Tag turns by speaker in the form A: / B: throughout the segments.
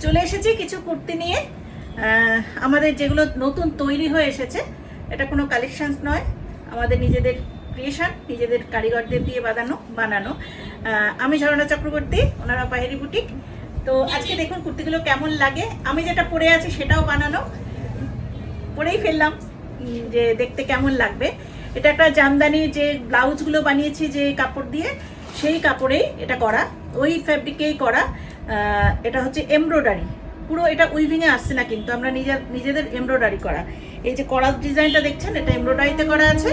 A: চলে এসেছি কিছু কুর্তি নিয়ে। আমাদের যেগুলো নতুন তৈরি হয়ে এসেছে, এটা কোনো কালেকশন নয়, আমাদের নিজেদের ক্রিয়েশন, নিজেদের কারিগরদের দিয়ে বানানো। আমি ঝরনা চক্রবর্তী, ওনারা পাহেরি বুটিক। তো আজকে দেখুন কুর্তিগুলো কেমন লাগে। আমি যেটা পরে আছি সেটাও বানানো, পরেই ফেললাম যে দেখতে কেমন লাগবে। এটা একটা জামদানি যে ব্লাউজগুলো বানিয়েছি যে কাপড় দিয়ে, সেই কাপড়েই এটা করা, ওই ফ্যাব্রিকেই করা। এটা হচ্ছে এমব্রয়ডারি, পুরো এটা উইভিংয়ে আসছে না, কিন্তু আমরা নিজেদের এমব্রয়ডারি করা। এই যে করার ডিজাইনটা দেখছেন, এটা এমব্রয়ডারিতে করা আছে,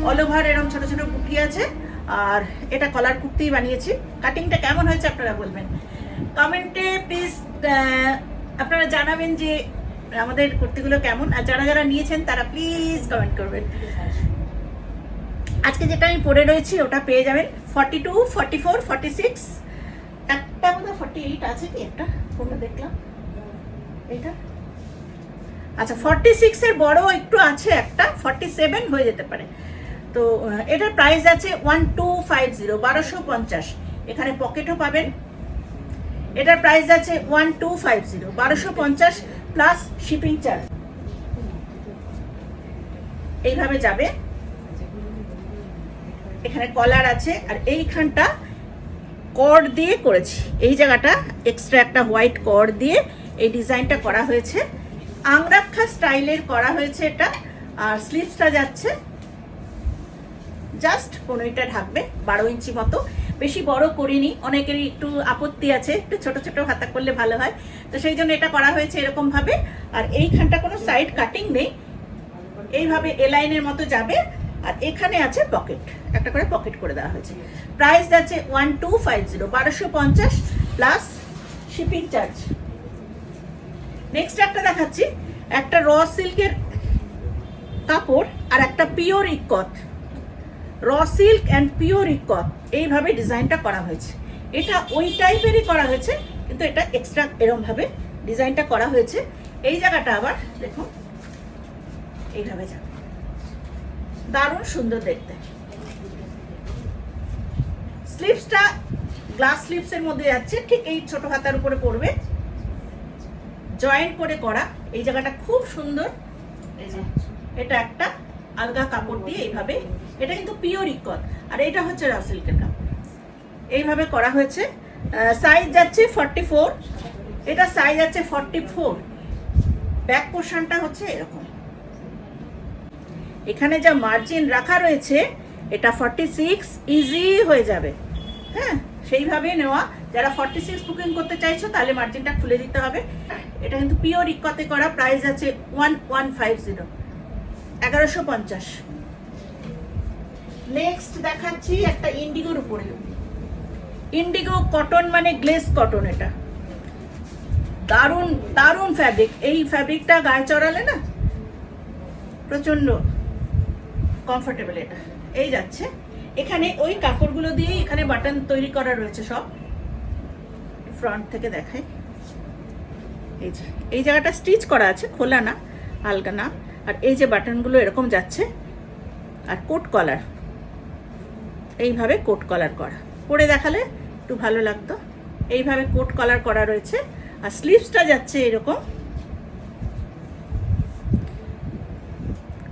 A: অল ওভার এরকম ছোট ছোট বুটি আছে। আর এটা কলার কুর্তিই বানিয়েছি। কাটিংটা কেমন হয়েছে আপনারা বলবেন কমেন্টে প্লিজ। আপনারা জানাবেন যে আমাদের কুর্তিগুলো কেমন, আর যারা যারা নিয়েছেন তারা প্লিজ কমেন্ট করবেন। আজকে যেটা আমি পরে রয়েছি ওটা পেয়ে যাবেন 42, 44, 46, একটা বোধহয় 48 আছে কি, একটা ফোনটা দেখলাম এটা। আচ্ছা 46 এর বড় একটু আছে, একটা 47 হয়ে যেতে পারে। তো এটার প্রাইস আছে 1250, 1250। এখানে পকেটও পাবেন। এটার প্রাইস আছে 1250, 1250 প্লাস শিপিং চার্জ। এইভাবে যাবে। এখানে কলার আছে, আর এইখানটা কর্ড দিয়ে করেছি। এই জায়গাটা এক্সট্রা একটা হোয়াইট কর্ড দিয়ে এই ডিজাইনটা করা হয়েছে, আংরাক্ষা স্টাইলের করা হয়েছে এটা। আর স্লিভসটা যাচ্ছে জাস্ট 15টা ঢাকবে, 12 ইঞ্চি মতো, বেশি বড় করিনি। অনেকেরই একটু আপত্তি আছে, একটু ছোট ছোট হাতা করলে ভালো হয়, তো সেই জন্য এটা করা হয়েছে এরকম ভাবে। আর এইখানটা কোনো সাইড কাটিং নেই, এইভাবে এ লাইনের মতো যাবে। আর এখানে আছে পকেট, একটা করে পকেট করে দেওয়া হয়েছে। প্রাইস আছে 1250, 1250 প্লাস শিপিং চার্জ। নেক্সট একটা দেখাচ্ছি, একটা র সিল্কের কাপড় আর একটা pure ইকত, raw silk and pure ইকত, এইভাবে ডিজাইনটা করা হয়েছে। এটা ওই টাইপেরই করা হয়েছে, কিন্তু এটা এক্সট্রা এরকম ভাবে ডিজাইনটা করা হয়েছে। এই জায়গাটা আবার দেখুন এইভাবে যাবে, দারুণ সুন্দর দেখতে। স্লিভসটা গ্লাস স্লিভসের মধ্যে যাচ্ছে, ঠিক এই ছোট হাতার উপরে পড়বে, জয়েন্ট করে করা। এই জায়গাটা খুব সুন্দর। এই যে এটা একটা আলগা কাপড় দিয়ে এইভাবে, এটা কিন্তু পিওর ইকত, আর এটা হচ্ছে র সিল্কের কাপড়, এইভাবে করা হয়েছে। সাইজ যাচ্ছে 44, এটা সাইজ আছে 44। ব্যাক পোর্শনটা হচ্ছে এরকম। এখানে যা মার্জিন রাখা রয়েছে, এটা 46 ইজি হয়ে যাবে। হ্যাঁ, সেইভাবে নেওয়া। যারা 46 বুকিং করতে চাইছো তাহলে মার্জিনটা খুলে দিতে হবে। এটা কিন্তু পিওর ইকতে করা। প্রাইস আছে 1150, 1150। নেক্সট দেখাচ্ছি একটা ইন্ডিগোর উপরে, ইন্ডিগো কটন মানে গ্লেজ কটন। এটা দারুণ দারুণ ফ্যাব্রিক। এই ফ্যাব্রিকটা গায়ে চড়ালে না প্রচন্ড কমফোর্টেবল। এটা এই যাচ্ছে, এখানে ওই কাপড়গুলো দিয়ে এখানে বাটন তৈরি করা রয়েছে সব। ফ্রন্ট থেকে দেখাই, এই যে এই জায়গাটা স্টিচ করা আছে, খোলা না, আলগা না। আর এই যে বাটনগুলো এরকম যাচ্ছে, আর কোট কলার, এইভাবে কোট কলার করা। পরে দেখালে একটু ভালো লাগতো। এইভাবে কোট কলার করা রয়েছে। আর স্লিভসটা যাচ্ছে এরকম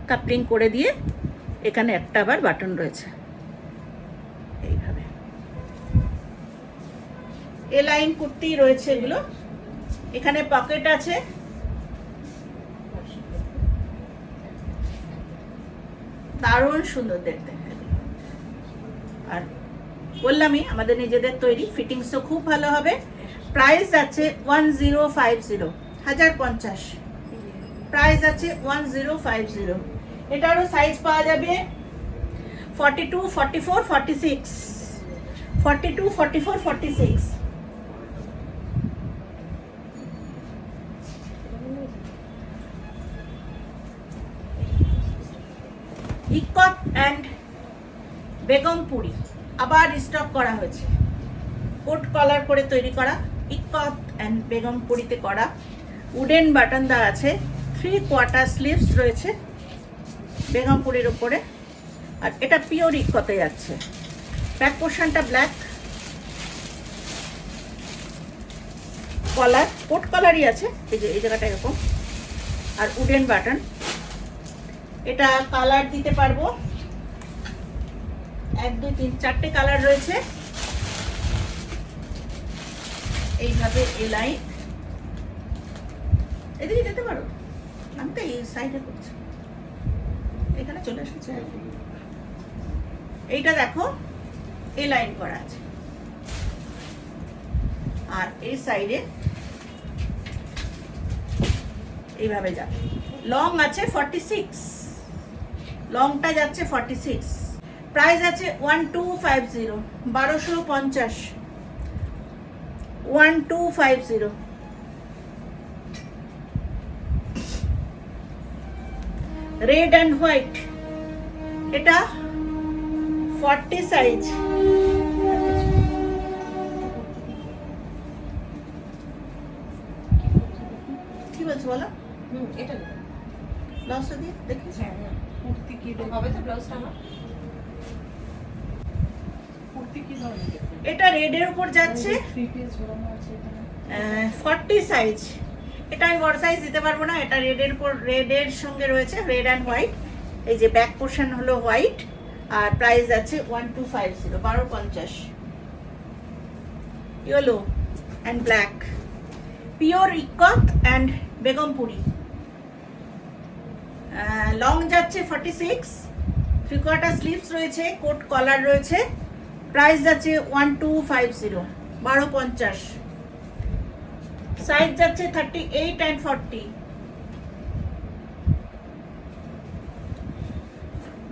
A: কাপলিং করে দিয়ে, এখানে একটা আবার বাটন রয়েছে এইভাবে। এ লাইন কুর্তি রয়েছে এগুলো। এখানে পকেট আছে, দারুণ সুন্দর দেখতে। আর বললামই আমাদের নিজেদের তৈরি, ফিটিংসও খুব ভালো হবে। প্রাইস আছে 1050, 1050। প্রাইস আছে 1050। এটারও সাইজ পাওয়া যাবে 42, 44, 46, 42, 44, 46। ইকত অ্যান্ড বেগমপুরি আবার স্টক করা হয়েছে, কোট কলার করে তৈরি করা। ইকত অ্যান্ড বেগমপুরিতে করা, উডেন বাটন দেওয়া আছে, 3/4 স্লিভস রয়েছে বেগমপুরির উপরে। আর এটা পিওর ইকতে যাচ্ছে। ব্যাক পোর্শনটা ব্ল্যাক, কলার, কোট কলারই আছে, এই যে এই জায়গাটা এরকম, আর উডেন বাটন। এটা কালার দিতে পারবো 1 2 3 4টে কালার রয়েছে। এইভাবে এ লাইন, এদিকে যেতে পারো, আমি তো এই সাইডে করছি, এখানে চলে এসেছে। এইটা দেখো এ লাইন করা আছে, আর এই সাইডে এইভাবে যাবে। লং আছে 46, লংটা যাচ্ছে 46। প্রাইস আছে 1250, 1250, 1250। রেড অ্যান্ড হোয়াইট, এটা 40 সাইজ। কি বলছো বলো?
B: এটা
A: ব্লাউজটা দিয়ে দেখি।
B: কুর্তি কি হবে তো ব্লাউজটা আমার কুর্তি কি ধরনের?
A: এটা রেডের উপর যাচ্ছে,
B: 3 পিস ঝোলানো আছে এখানে,
A: 40 সাইজ। এটা আমি বড় সাইজ দিতে পারবো না, এটা রেডের উপর, রেডের সঙ্গে রয়েছে রেড অ্যান্ড হোয়াইট। এই যে ব্যাক পোর্শন হলো হোয়াইট, আর প্রাইস আছে 1250, 1250। Yellow and black, pure ইকত and Begumpuri. Long যাচ্ছে 46, 3/4 স্লিভস রয়েছে, কোট কলার রয়েছে। প্রাইস যাচ্ছে 1250, 1250। সাইজ যাচ্ছে 38 and 40।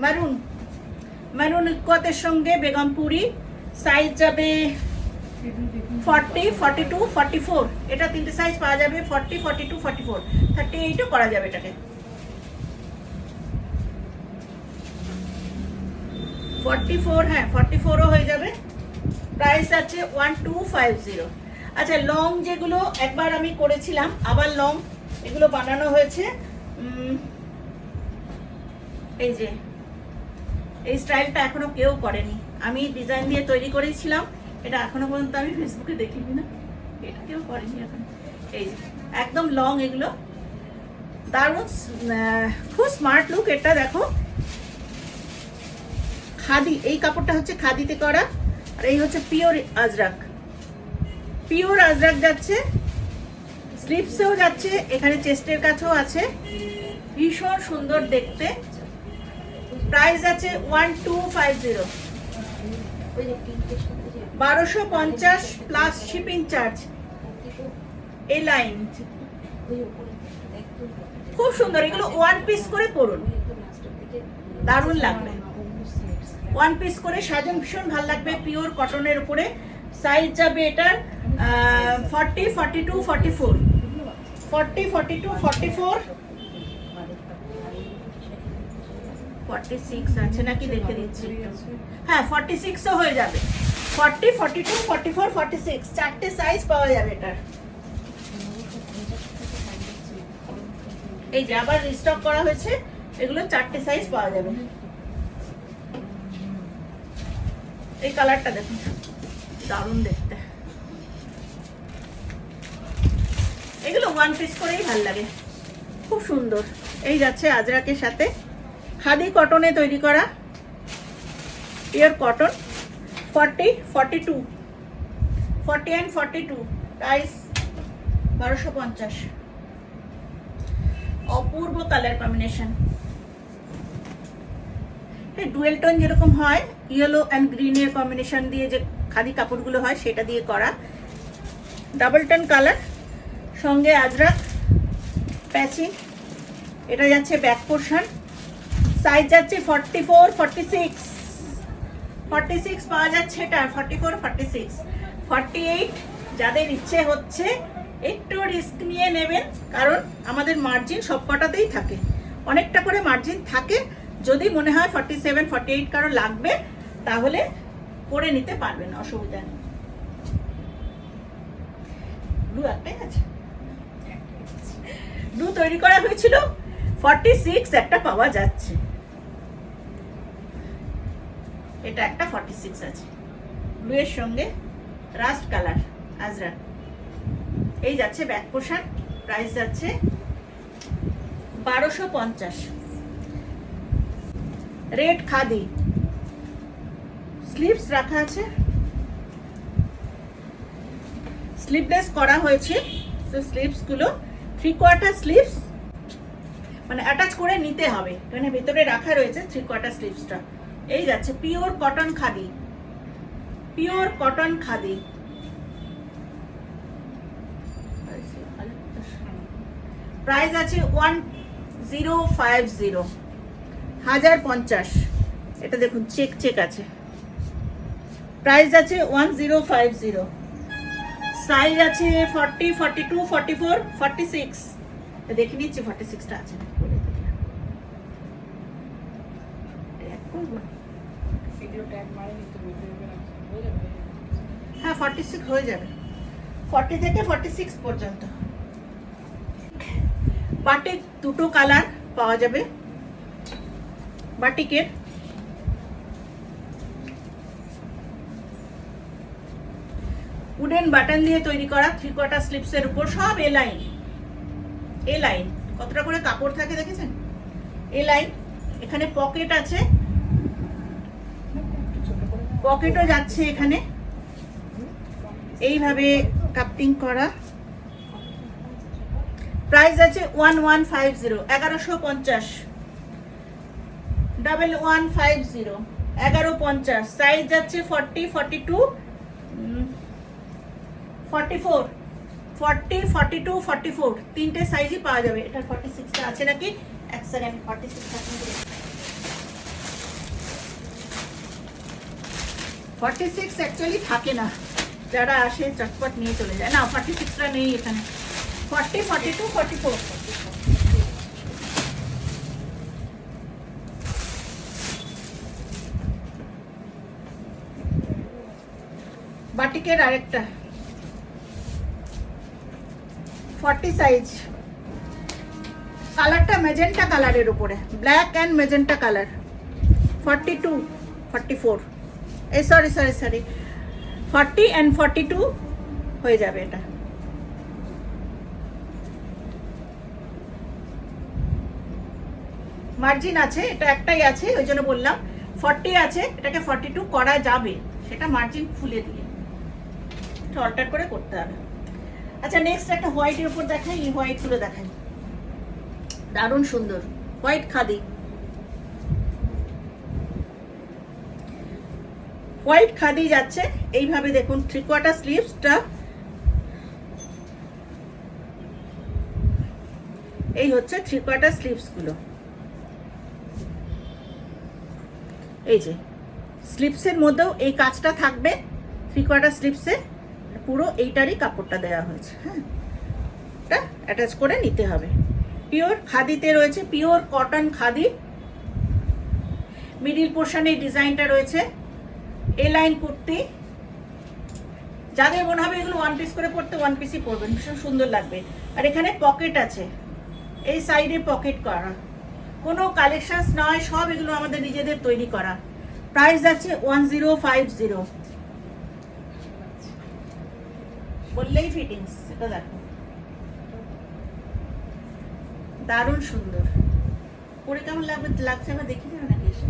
A: মারুন, মারুন ইকতের সঙ্গে বেগমপুরি, সাইজ যাবে 40, 42, 44। এটা 3টে সাইজ পাওয়া যাবে, 40, 42, 44, 38ও করা যাবে এটাকে। 44, হ্যাঁ 44ও হয়ে যাবে। প্রাইস আছে 1250। আচ্ছা, লং যেগুলো একবার আমি করেছিলাম, আবার লং এগুলো বানানো হয়েছে। এই যে এই স্টাইলটা এখনো কেউ করেনি, আমি ডিজাইন দিয়ে তৈরি করেছিলাম। এটা এখনো পর্যন্ত আমি ফেসবুকে দেখিনি না, এটা কেউ করেনি এখন। এই যে একদম লং, এগুলো দারুণ, খুব স্মার্ট লুক। এটা দেখো খাদি, এই কাপড়টা হচ্ছে খাদিতে করা, আর এই হচ্ছে পিওর আজরাক। পিওর আজরাক যাচ্ছে, স্লিভসেও যাচ্ছে, এখানে চেস্টের কাছেও আছে, ভীষণ সুন্দর দেখতে। প্রাইস আছে 1250, 1250 প্লাস শিপিং চার্জ। এই লাইন খুব সুন্দর, এগুলো 1 পিস করে পরুন, দারুণ লাগবে। 1 পিস করে সাজুন, ভীষণ ভালো লাগবে, পিওর কটনের উপরে। সাইজ যাবে এটার 40, 42, 44, 40, 42, 44, 46 আছে নাকি দেখে দিচ্ছি। হ্যাঁ 46ও হয়ে যাবে, 40, 42, 44, 46, 4টে সাইজ পাওয়া যাবে এটার। এই যে আবার রিস্টক করা হয়েছে, এগুলো 4টে সাইজ পাওয়া যাবে। এই কালারটা দেখুন, দারুণ দেখতে। এগুলো 1 পিস করেই ভাল লাগে, খুব সুন্দর। এই যাচ্ছে আজরাকের সাথে, খাদি কটনে তৈরি করা, pure cotton. 40, 42, 40 and 42, price 1250। Apurba colour combination, dual tone যেরকম হয়, ইয়েলো অ্যান্ড গ্রিনের কম্বিনেশন দিয়ে যে খাদি কাপড়গুলো হয় সেটা দিয়ে করা। ডাবল টোন কালার, সঙ্গে আজরাক প্যাচিং। এটা যাচ্ছে ব্যাক পোর্শন, সাইজ যাচ্ছে 44, 46, 46 পাওয়া যাচ্ছে এটা, 44, 46, 48। যাদের ইচ্ছে হচ্ছে একটু রিস্ক নিয়ে নেবেন, কারণ আমাদের মার্জিন সব কটাতেই থাকে, অনেকটা করে মার্জিন থাকে। যদি মনে হয় 47, 48 কারো লাগবে, তাহলে করে নিতে পারবেন, অসুবিধা নেই। ব্লু একটাই আছে, ব্লু তৈরি করা হয়েছিল, 46 একটা পাওয়া যাচ্ছে। এটা একটা 46 আছে, ব্লু এর সঙ্গে রাস্ট কালার আজরাক। এই যাচ্ছে ব্যাক পোর্শন, প্রাইস যাচ্ছে 1250। রেড খাদি, স্লিভস রাখা আছে, স্লিভলেস করা হয়েছে। তো স্লিভস গুলো 3/4 স্লিভস, মানে অ্যাটাচ করে নিতে হবে, এখানে ভেতরে রাখা রয়েছে 3/4 স্লিভসটা। এই যাচ্ছে pure cotton khadi, pure cotton khadi. Price আছে 1050, 1050। এটা দেখুন চেক চেক আছে। প্রাইস আছে 1050। সাইজ আছে 40, 42, 44, 46। দেখে নিচ্ছি 46টা আছে নাকি বলে দিই। হ্যাঁ 46 হয়ে যাবে, 40 থেকে 46 পর্যন্ত। বাটিক দুটো কালার পাওয়া যাবে বাটিকের। উডেন বাটন দিয়ে তৈরি করা 3/4 স্লিপসের উপর সব এ লাইন, এ লাইন। কতটা করে কাপড় থাকে দেখেছেন? এ লাইন। এখানে পকেট আছে, পকেটও যাচ্ছে এখানে, এইভাবে কাপটিং করা। প্রাইস আছে 1150, 1150, 1150, 1150। সাইজ যাচ্ছে 40, 42, 44, 40, 42, 44, তিনটে সাইজই পাওয়া যাবে। এটা 46টা আছে নাকি? এক সেকেন্ড, 46টা 46 অ্যাকচুয়ালি থাকে না, যারা আসে চটপট নিয়ে চলে যায়। না 46টা নেই এখানে, 40, 42, 44। বাটিকের আরেকটা 40 সাইজ, কালারটা মেজেন্টা কালারের উপরে, ব্ল্যাক অ্যান্ড মেজেন্টা কালার। 42, 44, এই সরি 40 অ্যান্ড 42 হয়ে যাবে এটা। মার্জিন আছে, এটা একটাই আছে, ওই জন্য বললাম 40 আছে, এটাকে 42 করা যাবে, সেটা মার্জিন খুলে দিয়ে এটা অল্টার করে করতে হবে। আচ্ছা নেক্সট একটা হোয়াইটের উপর দেখাই, এই হোয়াইট গুলো দেখাই, দারুণ সুন্দর হোয়াইট খাদি। হোয়াইট খাদি যাচ্ছে এইভাবে দেখুন, 3/4 স্লিভসটা এই হচ্ছে 3/4 স্লিভস গুলো। এই যে স্লিপসের মধ্যেও এই কাজটা থাকবে, 3/4 স্লিপসে পুরো এইটারই কাপড়টা দেওয়া হয়েছে। হ্যাঁ, এটা অ্যাটাচ করে নিতে হবে। পিওর খাদিতে রয়েছে, পিওর কটন খাদি। মিডিল পোর্শনে এই ডিজাইনটা রয়েছে, এ লাইন কুর্তি। যাদের মনে হবে এগুলো ওয়ান পিস করে পড়তে, ওয়ান পিসই পরবেন, ভীষণ সুন্দর লাগবে। আর এখানে পকেট আছে, এই সাইডে পকেট করা, কোনো কালেকশনস নয়, সব এগুলো আমাদের নিজেদের তৈরি করা। প্রাইস আছে 1050, বললেই ফিটিংস। এটা দেখো দারুণ সুন্দর, পরে কেমন লাগছে আবার দেখি যাবে নাকি এসে।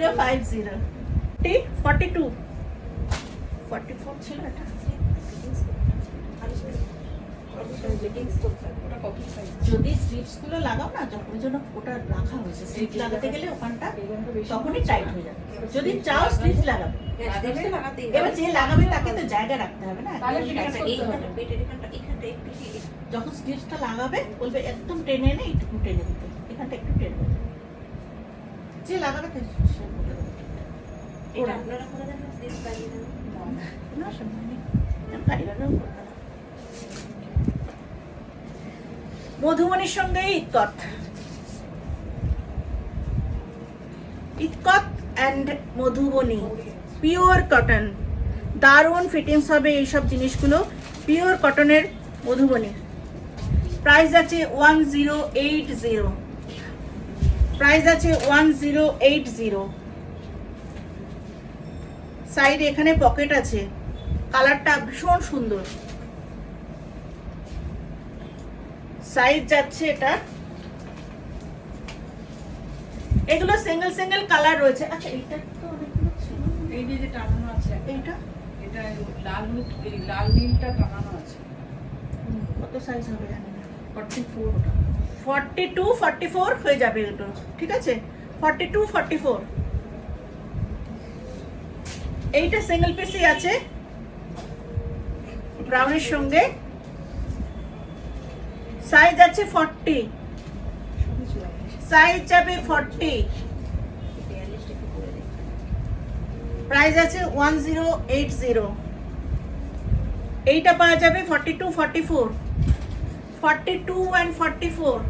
A: 1050, 42, 44 ছিল এটা। যদি স্লিপস গুলো লাগাও না, যখন ওই জন্য ওটা রাখা হয়েছে, স্লিপ লাগাতে গেলে ওখানটা তখনই টাইট হয়ে যাবে। যদি চাও স্লিপস লাগাবে, এবার যে লাগাবে তাকে তো জায়গা রাখতে হবে না। যখন স্লিপসটা লাগাবে বলবে একদম টেনে এনে একটু টেনে দিতে, এখানটা একটু টেনে দিতে, যে লাগাবে মধুবনির সঙ্গে ইতকত, ইতকত অ্যান্ড মধুবনী, পিওর কটন, দারুণ ফিটিংস হবে এইসব জিনিসগুলো, পিওর কটনের মধুবনী। প্রাইস আছে 1080, প্রাইস আছে 1080। সাইডে এখানে পকেট আছে, কালারটা ভীষণ সুন্দর। সাইজ যাচ্ছে এটা, এগুলো সিঙ্গেল সিঙ্গেল কালার রয়েছে। আচ্ছা এটা তো অনেকগুলো ছিল,
B: এই যে টানানো আছে
A: এইটা
B: এটা লাল নীলটা টানানো আছে।
A: কত সাইজ হবে জানি না।
B: 44 ওটা
A: 42 44 হয়ে যাবে এগুলো, ঠিক আছে 42 44। এইটা সিঙ্গেল পিসই আছে ব্রাউনের সঙ্গে, সাইজ আছে 40, সাইজ যাবে 40, প্রাইস আছে 1080। এইটা পাওয়া যাবে 42 44, 42 and 44।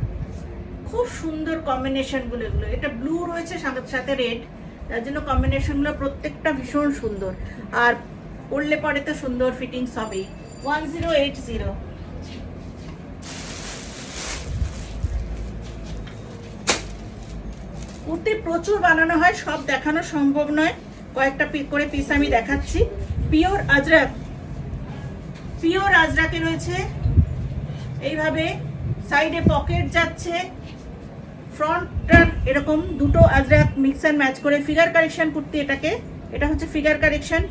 A: খুব সুন্দর কম্বিনেশন গুলো এগুলো। এটা ব্লু রয়েছে সাথে রেড, তার জন্য কম্বিনেশন গুলো প্রত্যেকটা ভীষণ সুন্দর, আর পরলে পরে তো সুন্দর ফিটিংস হবে। 1080। কুর্তি প্রচুর বানানো হয়, সব দেখানো সম্ভব নয়, কয়েকটা করে পিস আমি দেখাচ্ছি। পিওর আজরাক, পিওর আজরাকে রয়েছে এইভাবে, সাইডে পকেট যাচ্ছে, ফ্রন্টটা এরকম দুটো আজরাক মিক্স অ্যান্ড ম্যাচ করে ফিগার কারেকশন কুর্তি এটাকে, এটা হচ্ছে ফিগার কারেকশন।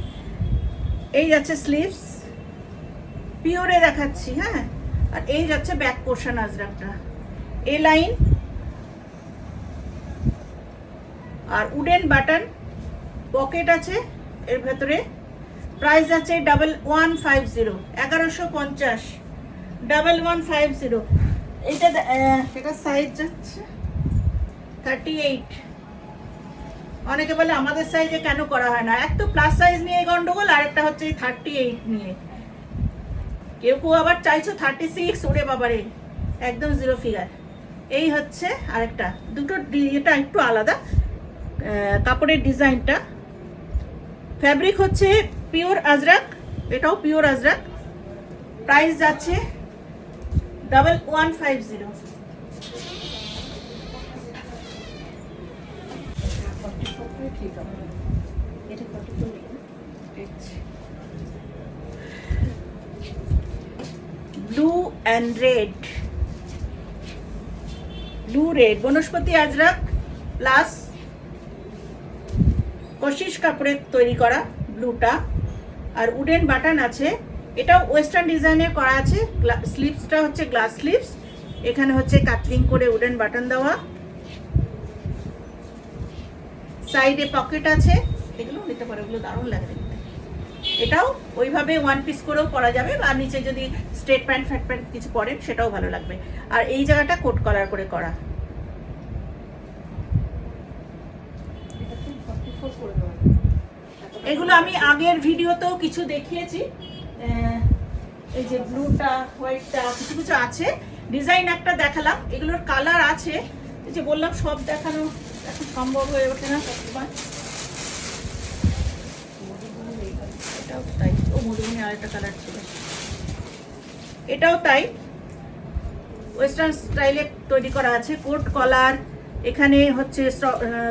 A: এই যাচ্ছে স্লিভস, পিওরে দেখাচ্ছি, হ্যাঁ। আর এই যাচ্ছে ব্যাক পোর্শন আজরাকটা, এ লাইন আর উডেন বাটন, পকেট আছে এর ভেতরে। প্রাইস আছে 1150, 1150, 1150। এটা সাইজ যাচ্ছে 38। অনেকে বলে আমাদের সাইজে কেন করা হয় না, এক তো প্লাস সাইজ নিয়ে গন্ডগোল, আর একটা হচ্ছে 38 নিয়ে। কেউ কেউ আবার চাইছো 36, ওরে বাবারে একদম জিরো ফিগার। এই হচ্ছে আরেকটা, দুটো এটা একটু আলাদা কাপড়ের ডিজাইনটা। ফ্যাব্রিক হচ্ছে পিওর আজরাক, এটাও পিওর আজরাক। প্রাইস যাচ্ছে 1150।
B: ঠিক আছে এটা 44 দেখছি।
A: Blue and red, blue red বনস্পতি আজরাক প্লাস কশিশ কাপড়ের তৈরি করা ব্লুটা, আর উডেন বাটন আছে। এটাও ওয়েস্টার্ন ডিজাইনে করা আছে। স্লিভসটা হচ্ছে গ্লাস স্লিভস, এখানে হচ্ছে কাটলিং করে উডেন বাটন দেওয়া, সাইডে পকেট আছে। এগুলো নিতে পারে, ওগুলো দারুণ লাগে দেখতে। এটাও ওইভাবে ওয়ান পিস করেও পরা যাবে, বা নিচে যদি স্ট্রেট প্যান্ট ফ্যাট প্যান্ট কিছু পরেন সেটাও ভালো লাগবে। আর এই জায়গাটা কোট কলার করে করা। এগুলো আমি আগের ভিডিওতেও কিছু দেখিয়েছি, এই যে ব্লুটা হোয়াইটটা কিছু কিছু আছে, ডিজাইন একটা দেখালাম। এগুলোর কালার আছে, এই যে বললাম সব দেখানো এখন সম্ভব হয়ে ওঠে না সবসময়। এটাও তাই, ও মধুবনী আরেকটা কালার ছিল, এটাও তাই ওয়েস্টার্ন স্টাইলে তৈরি করা আছে। কোট কলার, এখানে হচ্ছে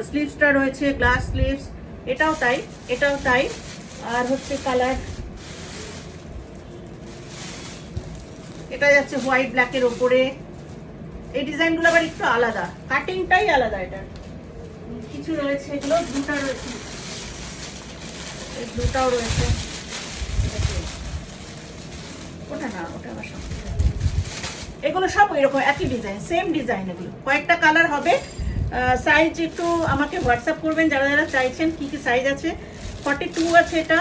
A: স্লিভসটা রয়েছে গ্লাস স্লিভস, এটাও তাই, এটাও তাই। আর হচ্ছে কালার, এটা যাচ্ছে হোয়াইট ব্ল্যাকের ওপরে। এই ডিজাইনগুলো আবার একটু আলাদা, কাটিংটাই আলাদা। এটা কিছু রয়েছে, এগুলো ব্লুটা রয়েছে, এই ব্লুটাও রয়েছে। ওটা না, ওটা আবার সব এগুলো সব এরকম একই ডিজাইন, সেম ডিজাইন। এগুলো কয়েকটা কালার হবে। সাইজ একটু আমাকে হোয়াটসঅ্যাপ করবেন যারা যারা চাইছেন কি কি সাইজ আছে। 42 আছে এটা,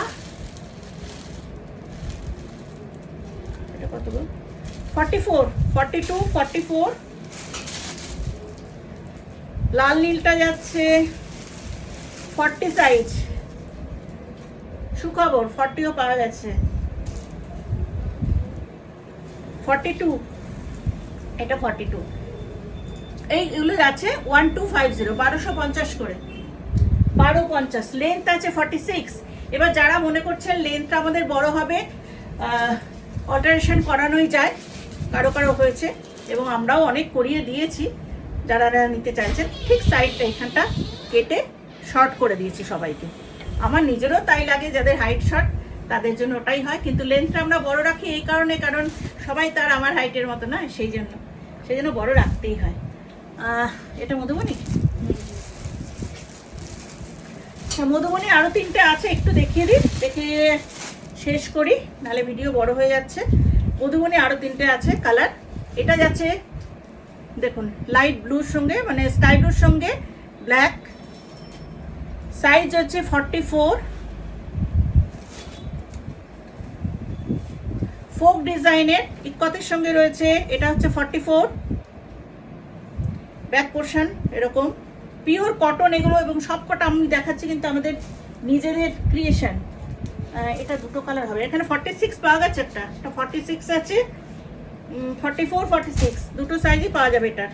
A: এটা কত গো? 44, 42, 44। লাল নীলটা যাচ্ছে 40 সাইজ, সুখবর 40ও পাওয়া যাচ্ছে। 42, এটা 42। এইগুলো যাচ্ছে 1250, 1250 করে, 1250। লেন্থ আছে 46। এবার যারা মনে করছেন লেন্থটা আমাদের বড় হবে, অল্টারেশন করানোই যায়, কারো কারো হয়েছে এবং আমরাও অনেক করিয়ে দিয়েছি। যারা নিতে চাইছেন ঠিক সাইডটা এখানটা কেটে শর্ট করে দিয়েছি সবাইকে। আমার নিজেরও তাই লাগে, যাদের হাইট শর্ট তাদের জন্য ওটাই হয়, কিন্তু লেন্থটা আমরা বড় রাখি এই কারণে, কারণ সবাই তার আমার হাইটের মতো না, সেই জন্য বড় রাখতেই হয়। এটা মধুবনী। মধুবনী আরও 3টে আছে, একটু দেখিয়ে দিই, দেখে শেষ করি, নাহলে ভিডিও বড় হয়ে যাচ্ছে। মধুবনী আরও 3টে আছে কালার। এটা যাচ্ছে দেখুন লাইট ব্লুর সঙ্গে, মানে স্কাই ব্লুর সঙ্গে ব্ল্যাক, সাইজ হচ্ছে 44, ফোক ডিজাইনের ইকতের সঙ্গে রয়েছে, এটা হচ্ছে 44, ব্যাক পোর্শন এরকম পিওর কটন এগুলো, এবং সবকটা আমি দেখাচ্ছি কিন্তু আমাদের নিজেদের ক্রিয়েশন। এটা 2টো কালার হবে, এখানে 46 পাওয়া গেছে, একটা 46 আছে, 44 46 দুটো সাইজই পাওয়া যাবে এটা,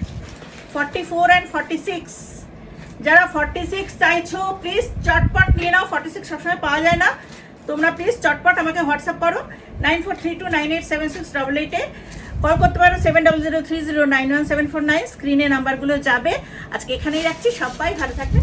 A: 44 and 46। যারা 46 চাইছো প্লিজ চটপট নিয়ে নাও, 46 সবসময় পাওয়া যায় না, তোমরা প্লিজ চটপট আমাকে হোয়াটসঅ্যাপ করো 9432987688-এ, কল করতে পারো 7003091749, স্ক্রিনে নাম্বারগুলো যাবে। আজকে এখানেই রাখছি, সবাই ভালো থাকবে।